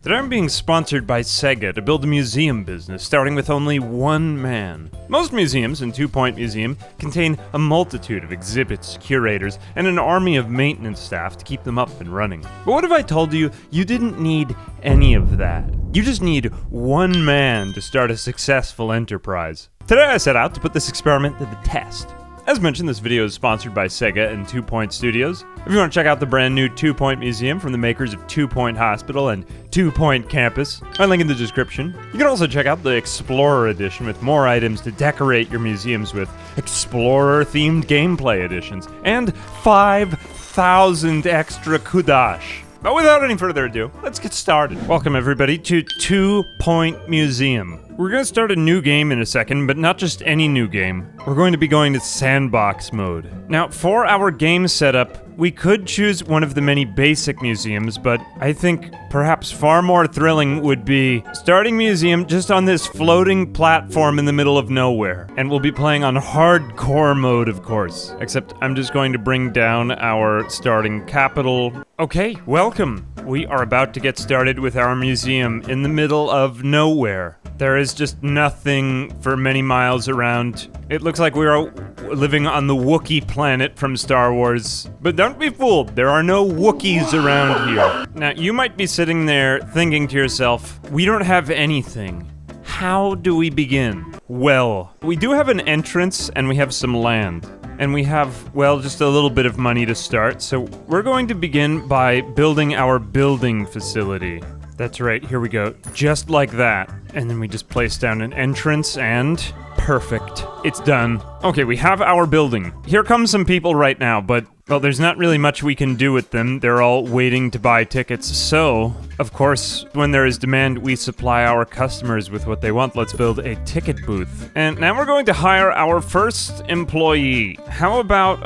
Today I'm being sponsored by Sega to build a museum business starting with only one man. Most museums in 2 Point Museum contain a multitude of exhibits, curators, and an army of maintenance staff to keep them up and running. But what if I told you you didn't need any of that? You just need one man to start a successful enterprise. Today I set out to put this experiment to the test. As mentioned, this video is sponsored by Sega and 2 Point Studios. If you want to check out the brand new 2 Point Museum from the makers of 2 Point Hospital and 2 Point Campus, my link in the description. You can also check out the Explorer Edition with more items to decorate your museums with, Explorer-themed gameplay editions, and 5,000 extra kudash. But without any further ado, let's get started. Welcome everybody to 2 Point Museum. We're going to start a new game in a second, but not just any new game. We're going to be going to sandbox mode. Now, for our game setup, we could choose one of the many basic museums, but I think perhaps far more thrilling would be starting museum just on this floating platform in the middle of nowhere. And we'll be playing on hardcore mode, of course. Except I'm just going to bring down our starting capital. Okay, welcome. We are about to get started with our museum in the middle of nowhere. There is just nothing for many miles around. It looks like we are living on the Wookiee planet from Star Wars. But don't be fooled, there are no Wookiees around here. Now, you might be sitting there thinking to yourself, we don't have anything. How do we begin? Well, we do have an entrance and we have some land. And we have, well, just a little bit of money to start. So we're going to begin by building our building facility. That's right, here we go. Just like that. And then we just place down an entrance and... perfect. It's done. Okay, we have our building. Here come some people right now, but, well, there's not really much we can do with them. They're all waiting to buy tickets. So, of course, when there is demand, we supply our customers with what they want. Let's build a ticket booth. And now we're going to hire our first employee. How about,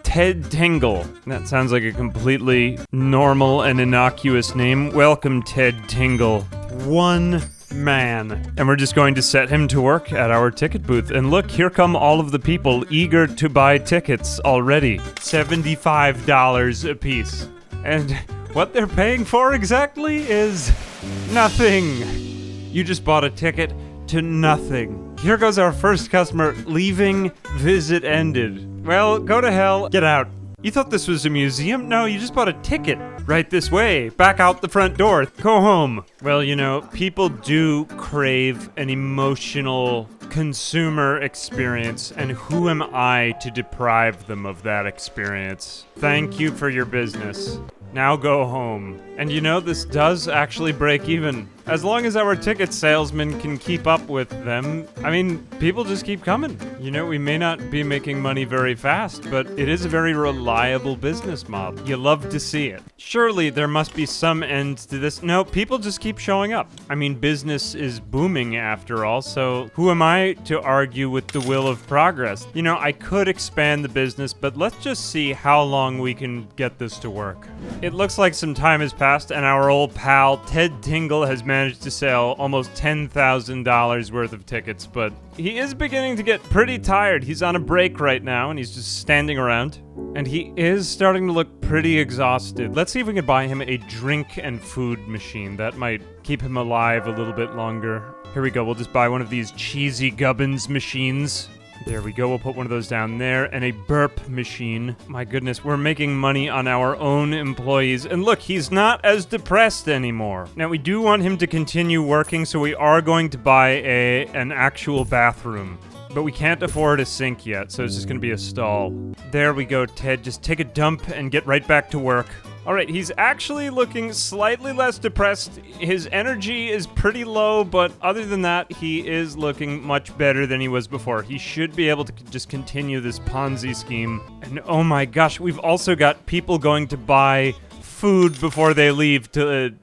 Ted Tingle? That sounds like a completely normal and innocuous name. Welcome, Ted Tingle. One man. And we're just going to set him to work at our ticket booth. And look, here come all of the people eager to buy tickets already. $75 a piece. And what they're paying for exactly is nothing. You just bought a ticket to nothing. Here goes our first customer leaving. Visit ended. Well, go to hell. Get out. You thought this was a museum? No, you just bought a ticket. Right this way. Back out the front door. Go home. Well, you know, people do crave an emotional consumer experience, and who am I to deprive them of that experience? Thank you for your business. Now go home. And you know, this does actually break even. As long as our ticket salesman can keep up with them, I mean, people just keep coming. You know, we may not be making money very fast, but it is a very reliable business model. You love to see it. Surely there must be some end to this. No, people just keep showing up. I mean, business is booming after all, so who am I to argue with the will of progress? You know, I could expand the business, but let's just see how long we can get this to work. It looks like some time has passed, and our old pal, Ted Tingle, has managed to sell almost $10,000 worth of tickets, but he is beginning to get pretty tired. He's on a break right now, and he's just standing around. And he is starting to look pretty exhausted. Let's see if we can buy him a drink and food machine. That might keep him alive a little bit longer. Here we go, we'll just buy one of these cheesy gubbins machines. There we go, we'll put one of those down there, and a burp machine. My goodness, we're making money on our own employees. And look, he's not as depressed anymore. Now, we do want him to continue working, so we are going to buy an actual bathroom. But we can't afford a sink yet, so it's just gonna be a stall. There we go, Ted. Just take a dump and get right back to work. Alright, he's actually looking slightly less depressed. His energy is pretty low, but other than that, he is looking much better than he was before. He should be able to just continue this Ponzi scheme. And oh my gosh, we've also got people going to buy food before they leave to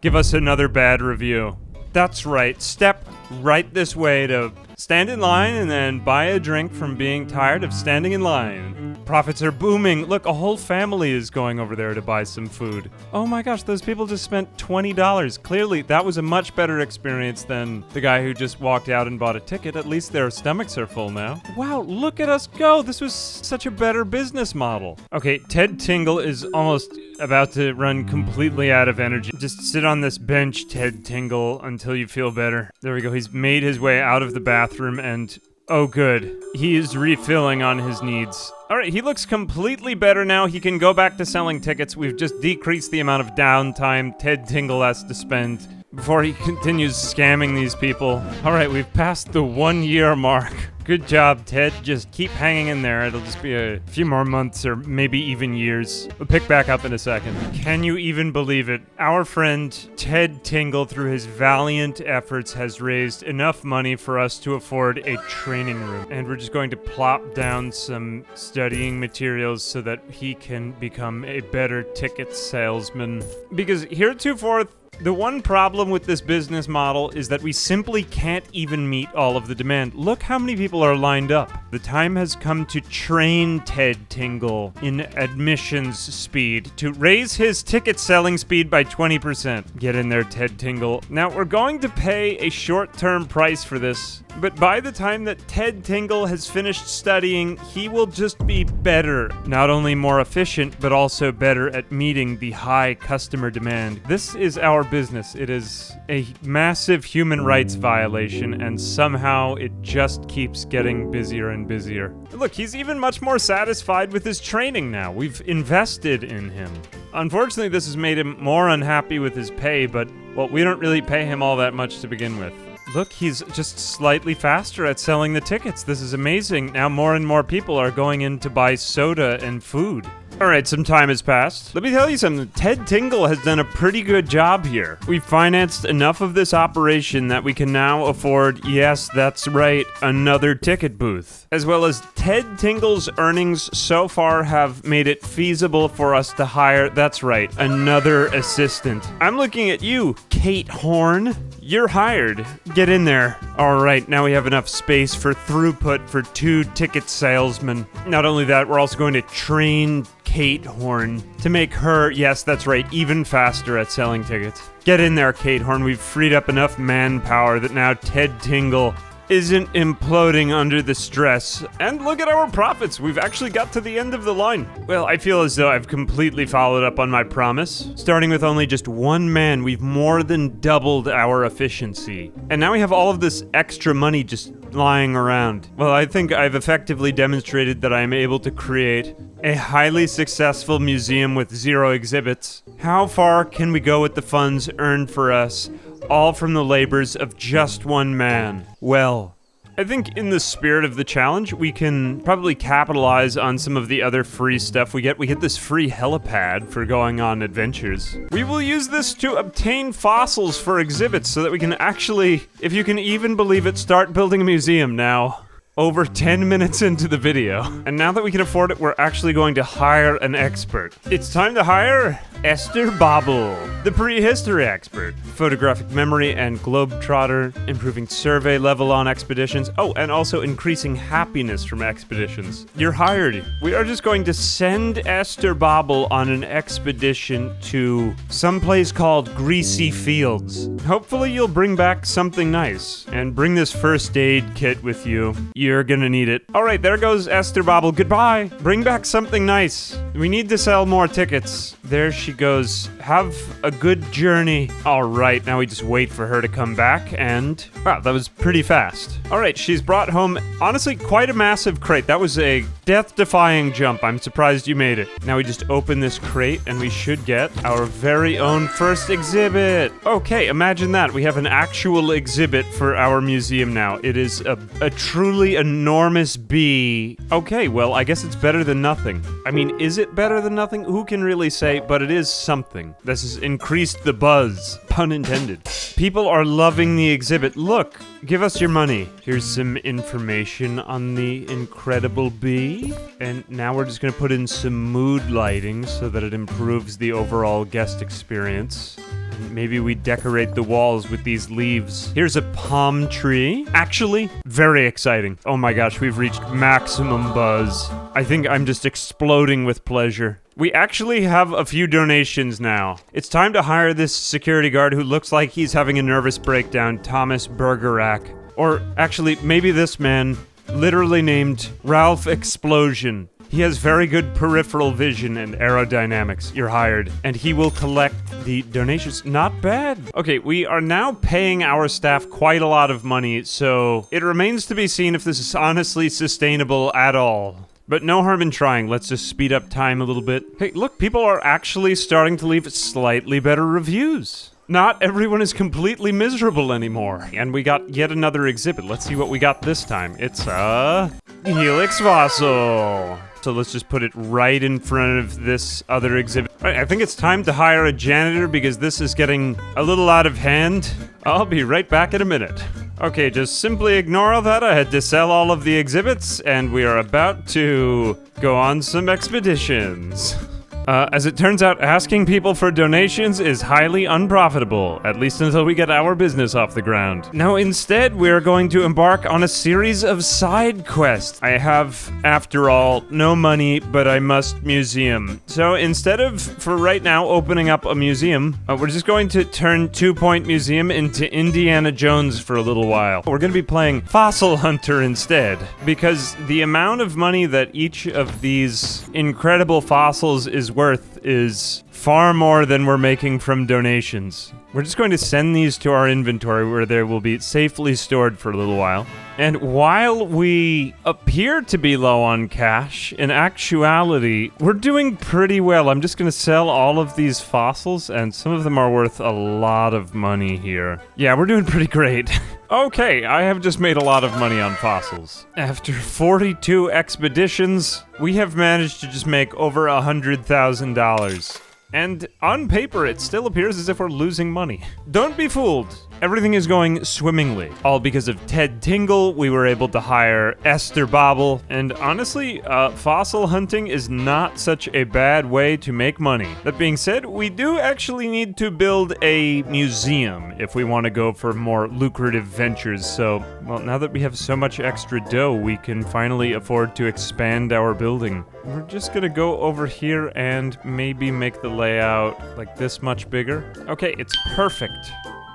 give us another bad review. That's right, step right this way to stand in line and then buy a drink from being tired of standing in line. Profits are booming. Look, a whole family is going over there to buy some food. Oh my gosh, those people just spent $20. Clearly, that was a much better experience than the guy who just walked out and bought a ticket. At least their stomachs are full now. Wow, look at us go. This was such a better business model. Okay, Ted Tingle is almost about to run completely out of energy. Just sit on this bench, Ted Tingle, until you feel better. There we go. He's made his way out of the bathroom and... oh, good. He is refilling on his needs. All right, he looks completely better now. He can go back to selling tickets. We've just decreased the amount of downtime Ted Tingle has to spend before he continues scamming these people. All right, we've passed the 1 year mark. Good job, Ted. Just keep hanging in there. It'll just be a few more months or maybe even years. We'll pick back up in a second. Can you even believe it? Our friend Ted Tingle, through his valiant efforts, has raised enough money for us to afford a training room. And we're just going to plop down some studying materials so that he can become a better ticket salesman. Because heretofore, the one problem with this business model is that we simply can't even meet all of the demand. Look how many people are lined up. The time has come to train Ted Tingle in admissions speed to raise his ticket selling speed by 20%. Get in there, Ted Tingle. Now, we're going to pay a short-term price for this, but by the time that Ted Tingle has finished studying, he will just be better. Not only more efficient, but also better at meeting the high customer demand. This is our business. It is a massive human rights violation, and somehow it just keeps getting busier and busier. Look, he's even much more satisfied with his training now. We've invested in him. Unfortunately, this has made him more unhappy with his pay, but, well, we don't really pay him all that much to begin with. Look, he's just slightly faster at selling the tickets. This is amazing. Now more and more people are going in to buy soda and food. Alright, some time has passed. Let me tell you something. Ted Tingle has done a pretty good job here. We've financed enough of this operation that we can now afford, yes, that's right, another ticket booth. As well as Ted Tingle's earnings so far have made it feasible for us to hire, that's right, another assistant. I'm looking at you, Kate Horn. You're hired. Get in there. Alright, now we have enough space for throughput for 2 ticket salesmen. Not only that, we're also going to train Kate Horn to make her, yes, that's right, even faster at selling tickets. Get in there, Kate Horn. We've freed up enough manpower that now Ted Tingle isn't imploding under the stress. And look at our profits. We've actually got to the end of the line. Well, I feel as though I've completely followed up on my promise. Starting with only just 1 man, we've more than doubled our efficiency. And now we have all of this extra money just lying around. Well, I think I've effectively demonstrated that I am able to create a highly successful museum with 0 exhibits. How far can we go with the funds earned for us, all from the labors of just 1 man? Well, I think in the spirit of the challenge, we can probably capitalize on some of the other free stuff we get. We get this free helipad for going on adventures. We will use this to obtain fossils for exhibits so that we can actually, if you can even believe it, start building a museum now. Over 10 minutes into the video. And now that we can afford it, we're actually going to hire an expert. It's time to hire Esther Bobble, the prehistory expert. Photographic memory and globetrotter, improving survey level on expeditions. Oh, and also increasing happiness from expeditions. You're hired. We are just going to send Esther Bobble on an expedition to some place called Greasy Fields. Hopefully you'll bring back something nice. And bring this first aid kit with you. You're gonna need it. Alright, there goes Esther Bobble. Goodbye. Bring back something nice. We need to sell more tickets. There she goes. Have a good journey. Alright, now we just wait for her to come back and... wow, that was pretty fast. Alright, she's brought home, honestly, quite a massive crate. That was a death-defying jump. I'm surprised you made it. Now we just open this crate and we should get our very own first exhibit. Okay, imagine that. We have an actual exhibit for our museum now. It is a truly enormous bee. Okay, well, I guess it's better than nothing. I mean, is it better than nothing? Who can really say, but it is something. This has increased the buzz. Pun intended. People are loving the exhibit. Look, give us your money. Here's some information on the incredible bee. And now we're just gonna put in some mood lighting so that it improves the overall guest experience. And Maybe we decorate the walls with these leaves. Here's a palm tree. Actually, very exciting. Oh my gosh, we've reached maximum buzz. I think I'm just exploding with pleasure. We actually have a few donations now. It's time to hire this security guard who looks like he's having a nervous breakdown, Thomas Bergerac. Or actually, maybe this man, literally named Ralph Explosion. He has very good peripheral vision and aerodynamics. You're hired. And he will collect the donations. Not bad. Okay, we are now paying our staff quite a lot of money, so it remains to be seen if this is honestly sustainable at all. But no harm in trying. Let's just speed up time a little bit. Hey, look, people are actually starting to leave slightly better reviews. Not everyone is completely miserable anymore. And we got yet another exhibit. Let's see what we got this time. It's a Helix fossil. So let's just put it right in front of this other exhibit. All right, I think it's time to hire a janitor because this is getting a little out of hand. I'll be right back in a minute. Okay, just simply ignore all that. I had to sell all of the exhibits, and we are about to go on some expeditions. As it turns out, asking people for donations is highly unprofitable, at least until we get our business off the ground. Now, instead, we're going to embark on a series of side quests. I have, after all, no money, but I must museum. So instead of, for right now, opening up a museum, we're just going to turn 2 Point Museum into Indiana Jones for a little while. We're going to be playing Fossil Hunter instead, because the amount of money that each of these incredible fossils is worth is far more than we're making from donations. We're just going to send these to our inventory where they will be safely stored for a little while. And while we appear to be low on cash, in actuality, we're doing pretty well. I'm just going to sell all of these fossils, and some of them are worth a lot of money here. Yeah, we're doing pretty great. Okay, I have just made a lot of money on fossils. After 42 expeditions, we have managed to just make over $100,000. And on paper, it still appears as if we're losing money. Don't be fooled. Everything is going swimmingly. All because of Ted Tingle, we were able to hire Esther Bobble. And honestly, fossil hunting is not such a bad way to make money. That being said, we do actually need to build a museum if we want to go for more lucrative ventures. So, well, now that we have so much extra dough, we can finally afford to expand our building. We're just gonna go over here and maybe make the layout like this much bigger. Okay, it's perfect.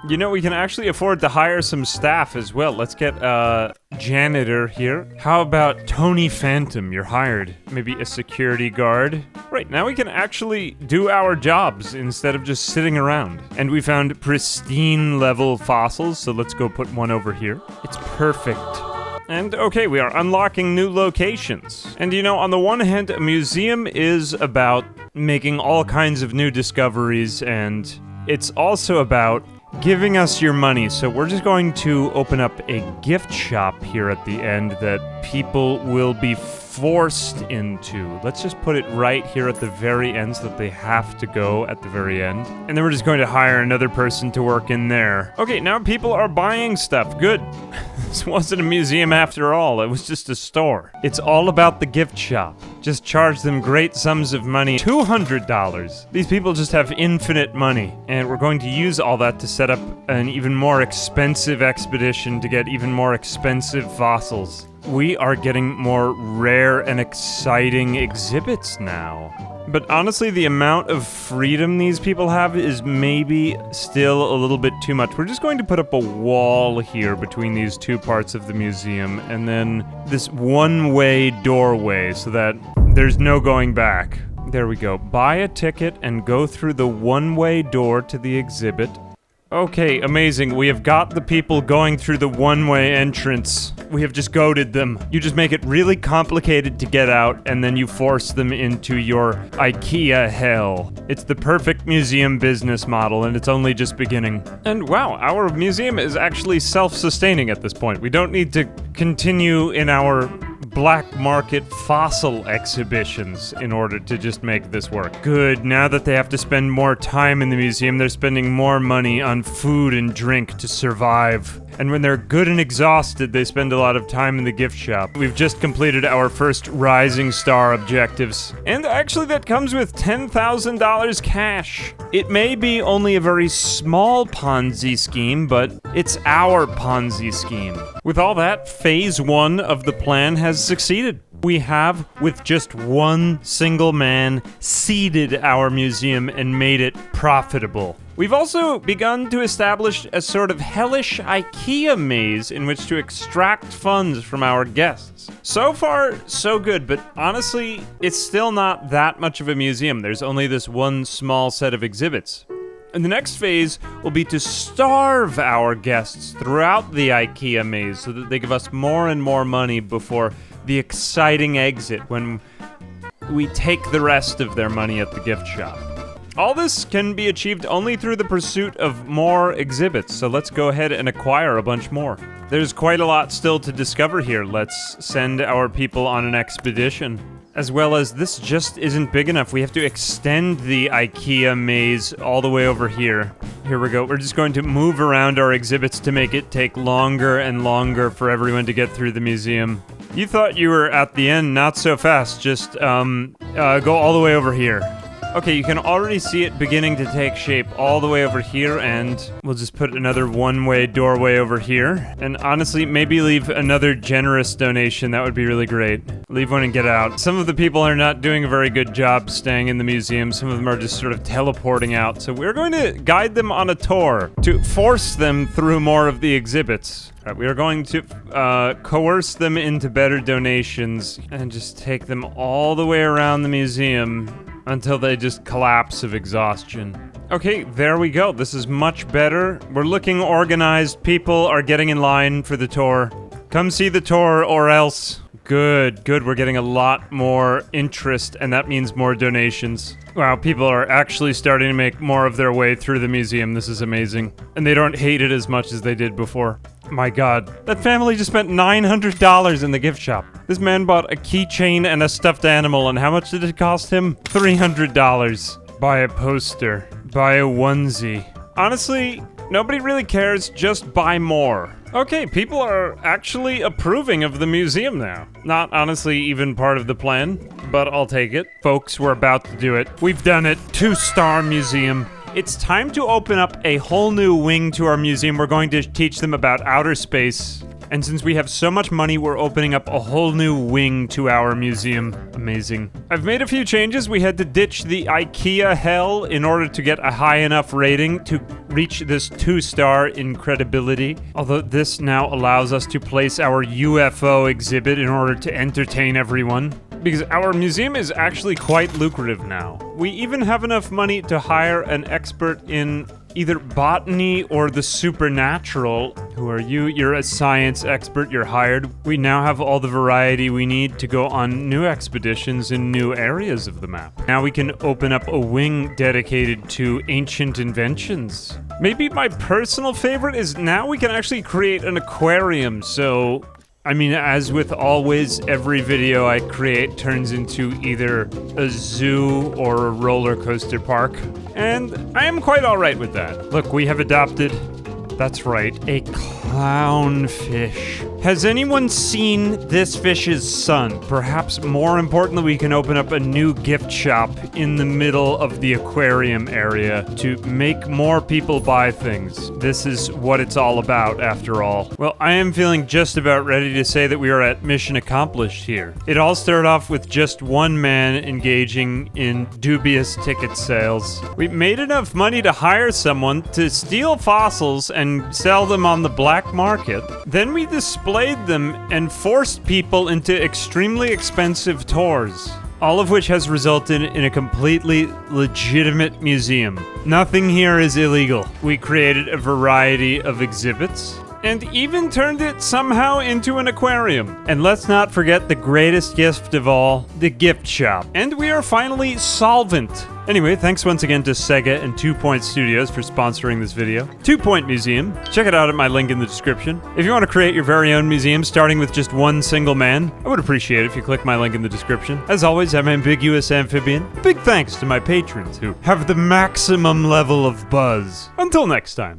You know, we can actually afford to hire some staff as well. Let's get a janitor here. How about Tony Phantom? You're hired. Maybe a security guard. Right, now we can actually do our jobs instead of just sitting around. And we found pristine level fossils, so let's go put one over here. It's perfect. And okay, we are unlocking new locations. And you know, on the one hand, a museum is about making all kinds of new discoveries, and it's also about giving us your money. So we're just going to open up a gift shop here at the end that people will be forced into. Let's just put it right here at the very end so that they have to go at the very end. And then we're just going to hire another person to work in there. Okay, now people are buying stuff. Good. This wasn't a museum after all. It was just a store. It's all about the gift shop. Just charge them great sums of money. $200. These people just have infinite money. And we're going to use all that to set up an even more expensive expedition to get even more expensive fossils. We are getting more rare and exciting exhibits now. But honestly, the amount of freedom these people have is maybe still a little bit too much. We're just going to put up a wall here between these two parts of the museum, and then this one-way doorway so that there's no going back. There we go. Buy a ticket and go through the one-way door to the exhibit. Okay, amazing. We have got the people going through the one-way entrance. We have just goaded them. You just make it really complicated to get out, and then you force them into your IKEA hell. It's the perfect museum business model, and it's only just beginning. And wow, our museum is actually self-sustaining at this point. We don't need to continue in our black market fossil exhibitions in order to just make this work. Good, now that they have to spend more time in the museum, they're spending more money on food and drink to survive. And when they're good and exhausted, they spend a lot of time in the gift shop. We've just completed our first Rising Star objectives. And actually that comes with $10,000 cash. It may be only a very small Ponzi scheme, but it's our Ponzi scheme. With all that, phase 1 of the plan has succeeded. We have, with just one single man, seeded our museum and made it profitable. We've also begun to establish a sort of hellish IKEA maze in which to extract funds from our guests. So far, so good, but honestly, it's still not that much of a museum. There's only this one small set of exhibits. And the next phase will be to starve our guests throughout the IKEA maze so that they give us more and more money before the exciting exit when we take the rest of their money at the gift shop. All this can be achieved only through the pursuit of more exhibits, so let's go ahead and acquire a bunch more. There's quite a lot still to discover here. Let's send our people on an expedition. As well as this just isn't big enough. We have to extend the IKEA maze all the way over here. Here we go. We're just going to move around our exhibits to make it take longer and longer for everyone to get through the museum. You thought you were at the end, not so fast. Just, go all the way over here. Okay, you can already see it beginning to take shape all the way over here, and we'll just put another one-way doorway over here. And honestly, maybe leave another generous donation. That would be really great. Leave one and get out. Some of the people are not doing a very good job staying in the museum. Some of them are just sort of teleporting out. So we're going to guide them on a tour to force them through more of the exhibits. All right, we are going to coerce them into better donations and just take them all the way around the museum until they just collapse of exhaustion. Okay, there we go. This is much better. We're looking organized. People are getting in line for the tour. Come see the tour or else. Good, good. We're getting a lot more interest, and that means more donations. Wow, people are actually starting to make more of their way through the museum. This is amazing. And they don't hate it as much as they did before. My god, that family just spent $900 in the gift shop. This man bought a keychain and a stuffed animal, and how much did it cost him? $300. Buy a poster. Buy a onesie. Honestly, nobody really cares, just buy more. Okay, people are actually approving of the museum now. Not honestly even part of the plan, but I'll take it. Folks, we're about to do it. We've done it. 2-star museum. It's time to open up a whole new wing to our museum. We're going to teach them about outer space. And since we have so much money, we're opening up a whole new wing to our museum. Amazing. I've made a few changes. We had to ditch the IKEA hell in order to get a high enough rating to reach this 2-star incredibility. Although this now allows us to place our UFO exhibit in order to entertain everyone. Because our museum is actually quite lucrative now. We even have enough money to hire an expert in either botany or the supernatural. Who are you? You're a science expert, you're hired. We now have all the variety we need to go on new expeditions in new areas of the map. Now we can open up a wing dedicated to ancient inventions. Maybe my personal favorite is now we can actually create an aquarium, so I mean, as with always, every video I create turns into either a zoo or a roller coaster park. And I am quite alright with that. Look, we have adopted, that's right, a clownfish. Has anyone seen this fish's son? Perhaps more importantly, we can open up a new gift shop in the middle of the aquarium area to make more people buy things. This is what it's all about, after all. Well, I am feeling just about ready to say that we are at mission accomplished here. It all started off with just one man engaging in dubious ticket sales. We made enough money to hire someone to steal fossils and sell them on the black market. Then we displayed them and forced people into extremely expensive tours. All of which has resulted in a completely legitimate museum. Nothing here is illegal. We created a variety of exhibits. and even turned it somehow into an aquarium. And let's not forget the greatest gift of all, the gift shop. And we are finally solvent. Anyway, thanks once again to Sega and 2 Point Studios for sponsoring this video. 2 Point Museum, check it out at my link in the description. If you want to create your very own museum starting with just one single man, I would appreciate it if you click my link in the description. As always, I'm Ambiguous Amphibian. Big thanks to my patrons who have the maximum level of buzz. Until next time.